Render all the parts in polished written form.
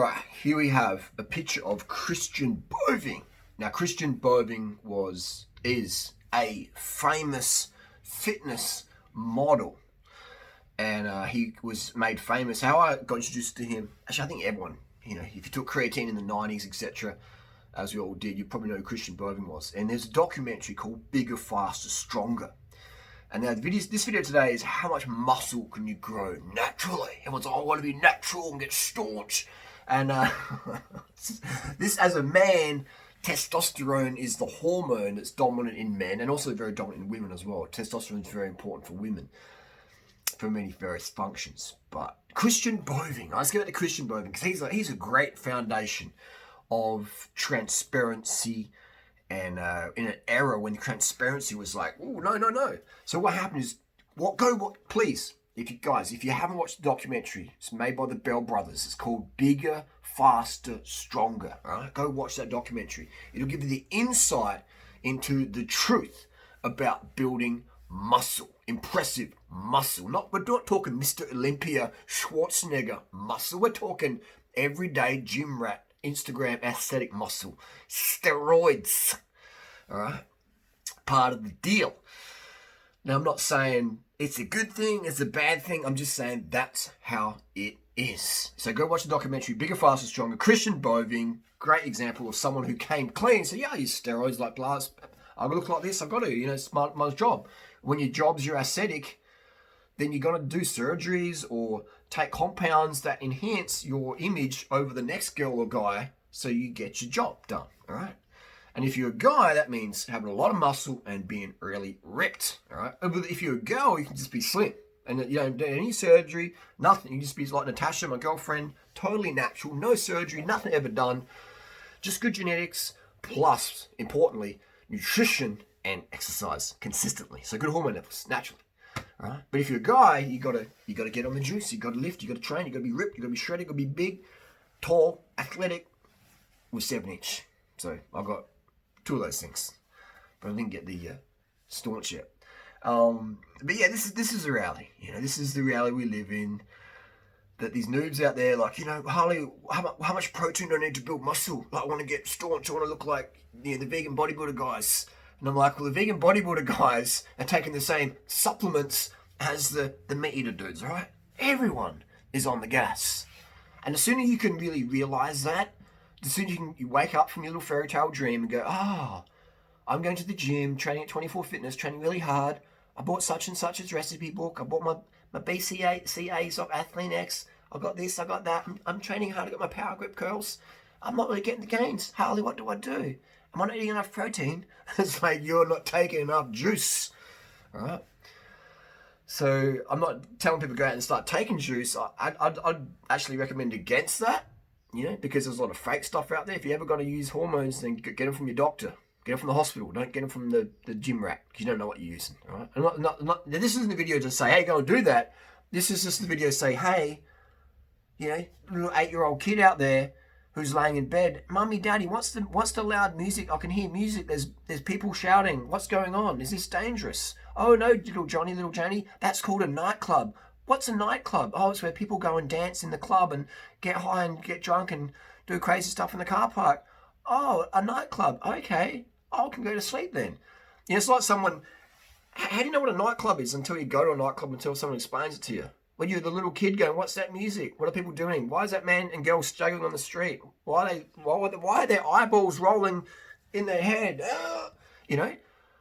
right, here we have a picture of Christian Boving. Now, Christian Boving is a famous fitness model, and he was made famous. How I got introduced to him, actually, I think everyone, if you took creatine in the 90s, etc., as we all did, you probably know who Christian Boving was. And there's a documentary called Bigger, Faster, Stronger. And now this video today is how much muscle can you grow naturally? Everyone's I want to be natural and get staunch. And this, as a man, testosterone is the hormone that's dominant in men and also very dominant in women as well. Testosterone is very important for women for many various functions. But Christian Boving, let's get back to Christian Boving because he's a great foundation of transparency. And in an era when transparency was like, oh, no. So what happened is, please, if you haven't watched the documentary, it's made by the Bell Brothers. It's called Bigger, Faster, Stronger. All right? Go watch that documentary. It'll give you the insight into the truth about building muscle, impressive muscle. We're not talking Mr. Olympia Schwarzenegger muscle. We're talking everyday gym rat, Instagram aesthetic muscle, steroids, all right, part of the deal. Now, I'm not saying it's a good thing, it's a bad thing, I'm just saying that's how it is. So go watch the documentary, Bigger, Faster, Stronger. Christian Boving, great example of someone who came clean, so yeah, I use steroids like blast, I look like this, I've got to, it's my job. When your job's your aesthetic, then you're going to do surgeries or take compounds that enhance your image over the next girl or guy so you get your job done, all right? And if you're a guy, that means having a lot of muscle and being really ripped, all right? But if you're a girl, you can just be slim. And you don't do any surgery, nothing. You can just be like Natasha, my girlfriend, totally natural, no surgery, nothing ever done. Just good genetics, plus, importantly, nutrition and exercise consistently. So good hormone levels, naturally. All right? But if you're a guy, you gotta get on the juice. You gotta lift. You gotta train. You gotta be ripped. You gotta be shredded. You gotta be big, tall, athletic, with 7-inch. So I've got 2 of those things, but I didn't get the staunch yet. But yeah, this is the reality. This is the reality we live in. That these noobs out there, like, Harley, how much protein do I need to build muscle? Like, I want to get staunch. I want to look like the vegan bodybuilder guys. And I'm like, well, the vegan bodybuilder guys are taking the same supplements as the meat eater dudes, all right? Everyone is on the gas. And the sooner you can really realize that, the sooner you wake up from your little fairy tale dream and go, I'm going to the gym, training at 24 Fitness, training really hard. I bought such and such's recipe book. I bought my BCAAs of Athlean X. I got this, I got that. I'm training hard. I got my power grip curls. I'm not really getting the gains. Harley, what do I do? Am I not eating enough protein? It's like you're not taking enough juice, all right? So I'm not telling people to go out and start taking juice. I'd actually recommend against that, because there's a lot of fake stuff out there. If you ever got to use hormones, then get them from your doctor. Get them from the hospital. Don't get them from the gym rat because you don't know what you're using, all right? This isn't the video to say, hey, go and do that. This is just the video to say, hey, little 8-year-old kid out there who's laying in bed, Mummy, Daddy, what's the loud music? I can hear music. There's people shouting. What's going on? Is this dangerous? Oh no, little Johnny, that's called a nightclub. What's a nightclub? Oh, it's where people go and dance in the club and get high and get drunk and do crazy stuff in the car park. Oh, a nightclub. Okay, I can go to sleep then. It's like someone. How do you know what a nightclub is until you go to a nightclub until someone explains it to you? When you're the little kid going, what's that music? What are people doing? Why is that man and girl struggling on the street? Why are their eyeballs rolling in their head?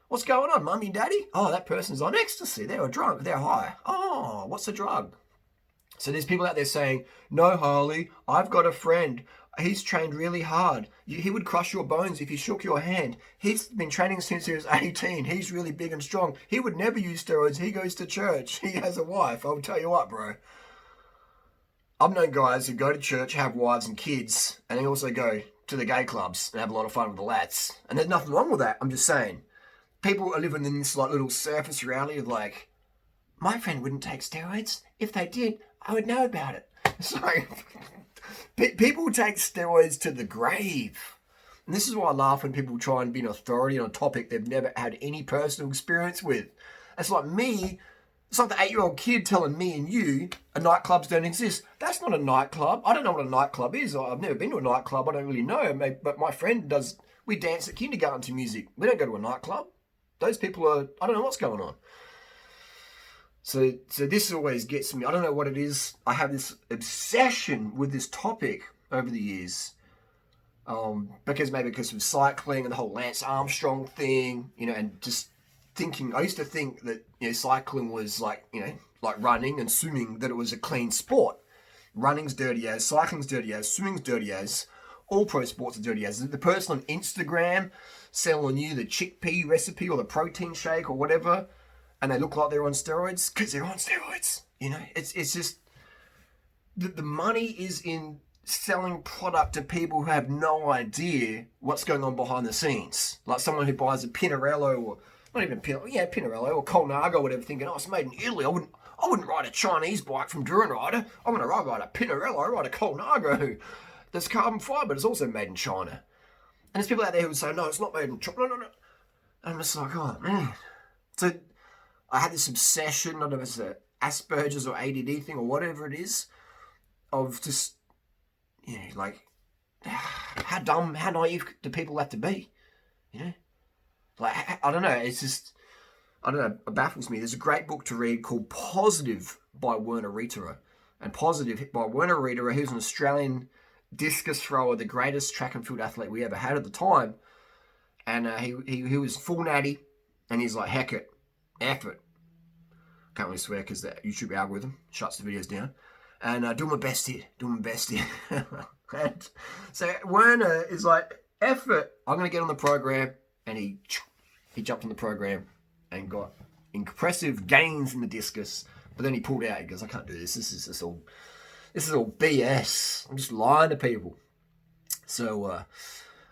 What's going on, Mummy, Daddy? Oh, that person's on ecstasy. They're drunk. They're high. Oh, what's the drug? So there's people out there saying, no, Harley, I've got a friend. He's trained really hard. He would crush your bones if you shook your hand. He's been training since he was 18. He's really big and strong. He would never use steroids. He goes to church. He has a wife. I'll tell you what, bro. I've known guys who go to church, have wives and kids, and they also go to the gay clubs and have a lot of fun with the lads. And there's nothing wrong with that. I'm just saying. People are living in this little surface reality of like, my friend wouldn't take steroids. If they did, I would know about it. So people take steroids to the grave. And this is why I laugh when people try and be an authority on a topic they've never had any personal experience with. It's like me It's like the 8-year-old kid telling me and you nightclubs don't exist. That's not a nightclub. I don't know what a nightclub is. I've never been to a nightclub. I don't really know. But my friend does. We dance at kindergarten to music. We don't go to a nightclub. Those people are, I don't know what's going on. So this always gets me. I don't know what it is. I have this obsession with this topic over the years. Because of cycling and the whole Lance Armstrong thing, and just thinking, I used to think that, cycling was like running and swimming, that it was a clean sport. Running's dirty as, cycling's dirty as, swimming's dirty as, all pro sports are dirty as. The person on Instagram selling you the chickpea recipe or the protein shake or whatever, and they look like they're on steroids, because they're on steroids. It's just, the money is in selling product to people who have no idea what's going on behind the scenes. Like someone who buys a Pinarello, or not even Pinarello or Colnago or whatever, thinking, oh, it's made in Italy. I wouldn't ride a Chinese bike from durianrider. I'm going to ride a Pinarello, I ride a Colnago. There's carbon fibre, but it's also made in China. And there's people out there who would say, no, it's not made in China. No. And I'm just like, oh, man. So I had this obsession, I don't know if it's an Asperger's or ADD thing or whatever it is, of just, how dumb, how naive do people have to be? I don't know. It's just, I don't know. It baffles me. There's a great book to read called Positive by Werner Rieterer. And Positive by Werner Rieterer, who's an Australian discus thrower, the greatest track and field athlete we ever had at the time. And he was full natty, and he's like, heck it, F it. Can't really swear because the YouTube algorithm shuts the videos down. And doing my best here. And so Werner is like, F it, I'm going to get on the program. And he jumped on the program and got impressive gains in the discus. But then he pulled out. He goes, I can't do this. This is all BS. I'm just lying to people. So,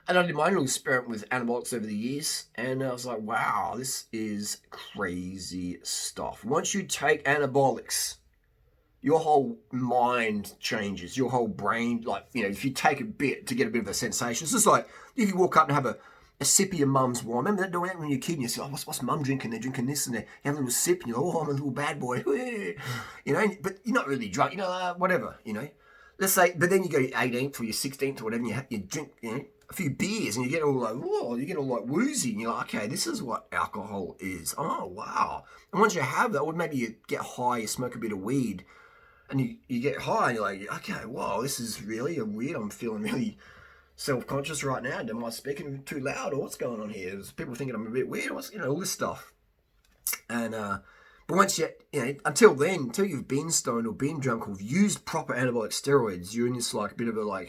and I did my own little experiment with anabolics over the years. And I was like, wow, this is crazy stuff. Once you take anabolics, your whole mind changes. Your whole brain, if you take a bit to get a bit of a sensation. It's just like if you walk up and have a sip of your mum's wine. Remember that doing that when you're a kid and you say, oh, what's mum drinking? They're drinking this, and you have a little sip and you're like, oh, I'm a little bad boy. But you're not really drunk, whatever, Let's say, but then you go to your 18th or your 16th or whatever, and you drink, a few beers and you get all like woozy, and you're like, okay, this is what alcohol is. Oh, wow. And once you have that, or maybe you get high, you smoke a bit of weed, and you get high and you're like, okay, wow, this is really weird. I'm feeling really self-conscious right now. Am I speaking too loud, or what's going on here? Is people thinking I'm a bit weird? All this stuff. And but once until then, until you've been stoned or been drunk or used proper anabolic steroids, you're in this like bit of a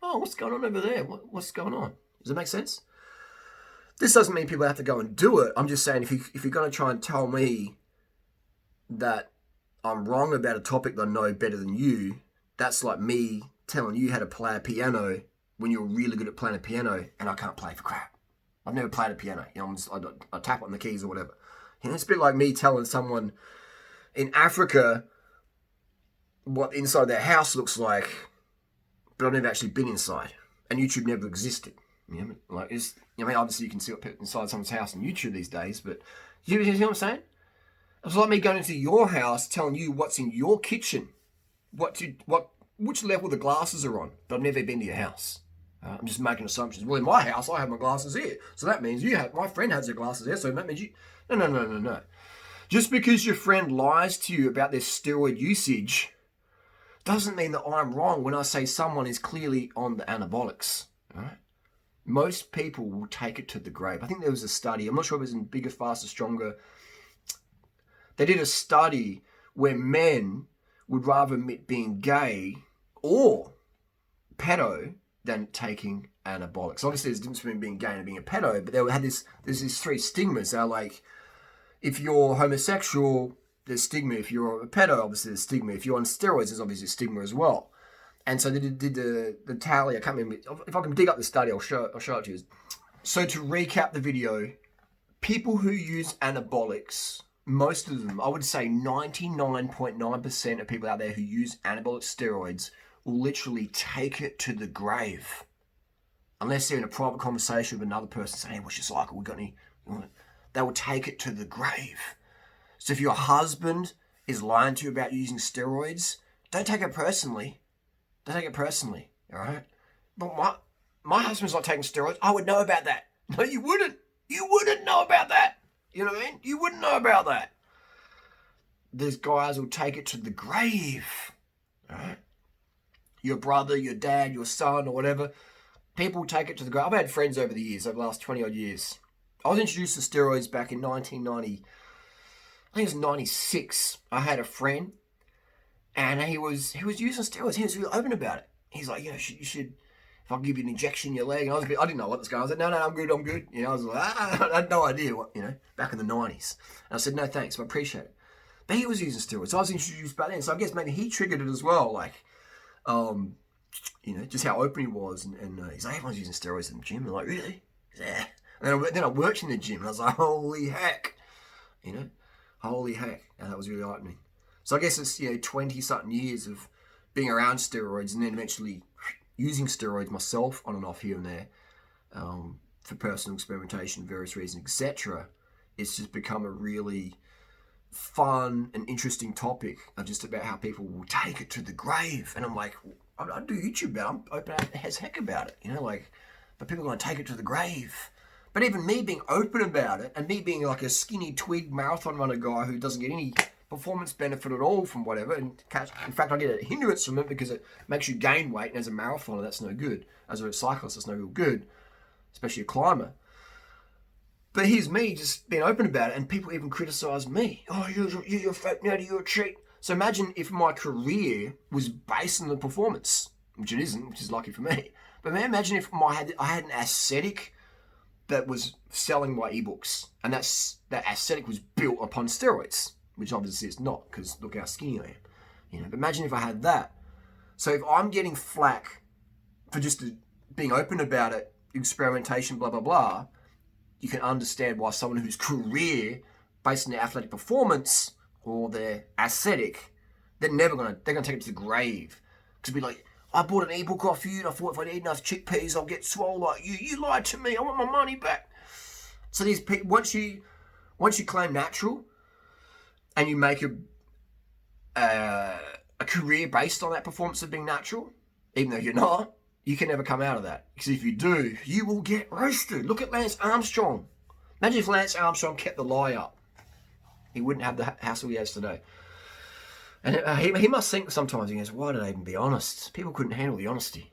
oh, what's going on over there? What's going on? Does it make sense? This doesn't mean people have to go and do it. I'm just saying, if you're going to try and tell me that I'm wrong about a topic that I know better than you, that's like me telling you how to play a piano when you're really good at playing a piano and I can't play for crap. I've never played a piano. I tap on the keys or whatever. It's a bit like me telling someone in Africa what inside their house looks like, but I've never actually been inside, and YouTube never existed. Obviously you can see what inside someone's house on YouTube these days, but you see what I'm saying? It's like me going into your house, telling you what's in your kitchen, which level the glasses are on, but I've never been to your house. I'm just making assumptions. Well, in my house, I have my glasses here, so that means my friend has their glasses there, so that means you. No. Just because your friend lies to you about their steroid usage doesn't mean that I'm wrong when I say someone is clearly on the anabolics. Right? Most people will take it to the grave. I think there was a study, I'm not sure if it was in Bigger, Faster, Stronger. They did a study where men would rather admit being gay or pedo than taking anabolics. Obviously, there's a difference between being gay and being a pedo, but there's these three stigmas. They're like, if you're homosexual, there's stigma. If you're a pedo, obviously there's stigma. If you're on steroids, there's obviously stigma as well. And so they did the tally. I can't remember. If I can dig up the study, I'll show it to you. So to recap the video, people who use anabolics, most of them, I would say 99.9% of people out there who use anabolic steroids will literally take it to the grave. Unless they're in a private conversation with another person saying, hey, what's your cycle? We got any? They will take it to the grave. So if your husband is lying to you about using steroids, don't take it personally. Don't take it personally, all right? But my husband's not taking steroids. I would know about that. No, you wouldn't. You wouldn't know about that. You know what I mean? You wouldn't know about that. There's guys who'll take it to the grave, all right? Your brother, your dad, your son, or whatever. People take it to the grave. I've had friends over the years, over the last 20-odd years. I was introduced to steroids back in 1990. I think it was 96. I had a friend, and he was using steroids. He was really open about it. He's like, you should, if I give you an injection in your leg. And I didn't know what was going on. I was like, no, I'm good. You know, I was like, I had no idea what, back in the 90s. And I said, no, thanks, I appreciate it. But he was using steroids. So I was introduced back then. So I guess maybe he triggered it as well. Like, just how open he was. And he's like, everyone's using steroids in the gym. I'm like, really? Yeah. And then I worked in the gym, and I was like, holy heck. Holy heck. And that was really eye-opening. So I guess it's, 20-something years of being around steroids and then eventually using steroids myself on and off here and there for personal experimentation, various reasons, etc. It's just become a really fun and interesting topic just about how people will take it to the grave. And I'm like, I do YouTube about it. I'm open as heck about it, but people are going to take it to the grave. But even me being open about it and me being like a skinny twig marathon runner guy who doesn't get any performance benefit at all from whatever, in fact, I get a hindrance from it because it makes you gain weight, and as a marathoner, that's no good. As a cyclist, that's no real good, especially a climber. But here's me just being open about it, and people even criticise me. Oh, you're a fake nerdy, you're a cheat. So imagine if my career was based on the performance, which it isn't, which is lucky for me. But man, imagine if I had an aesthetic that was selling my ebooks, and that aesthetic was built upon steroids, which obviously it's not, because look how skinny I am. But imagine if I had that. So if I'm getting flack for just being open about it, experimentation, blah, blah, blah, you can understand why someone whose career based on their athletic performance or their aesthetic, they're gonna take it to the grave. Because be like, I bought an ebook off you, and I thought if I eat enough chickpeas, I'll get swole like you. You lied to me. I want my money back. So these people, once you claim natural, and you make a career based on that performance of being natural, even though you're not, you can never come out of that. Because if you do, you will get roasted. Look at Lance Armstrong. Imagine if Lance Armstrong kept the lie up. He wouldn't have the hassle he has today. And he must think sometimes, he goes, why did I even be honest? People couldn't handle the honesty.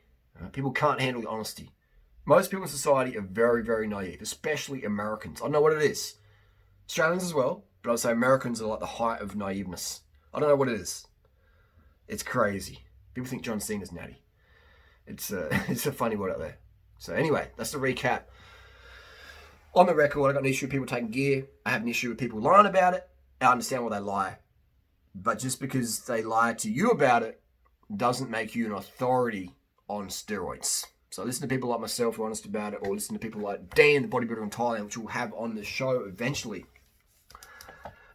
People can't handle the honesty. Most people in society are very, very naive, especially Americans. I don't know what it is. Australians as well, but I'd say Americans are like the height of naiveness. I don't know what it is. It's crazy. People think John Cena's natty. It's a funny word out there. So anyway, that's the recap. On the record, I've got an issue with people taking gear. I have an issue with people lying about it. I understand why they lie. But just because they lie to you about it doesn't make you an authority on steroids. So listen to people like myself who are honest about it, or listen to people like Dan, the bodybuilder in Thailand, which we'll have on the show eventually.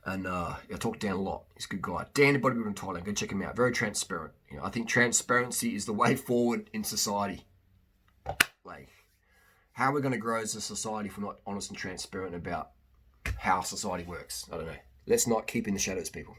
And I talk Dan a lot. He's a good guy. Dan, the bodybuilder in Thailand. Go check him out. Very transparent. I think transparency is the way forward in society. Like, how are we going to grow as a society if we're not honest and transparent about how society works? I don't know. Let's not keep in the shadows, people.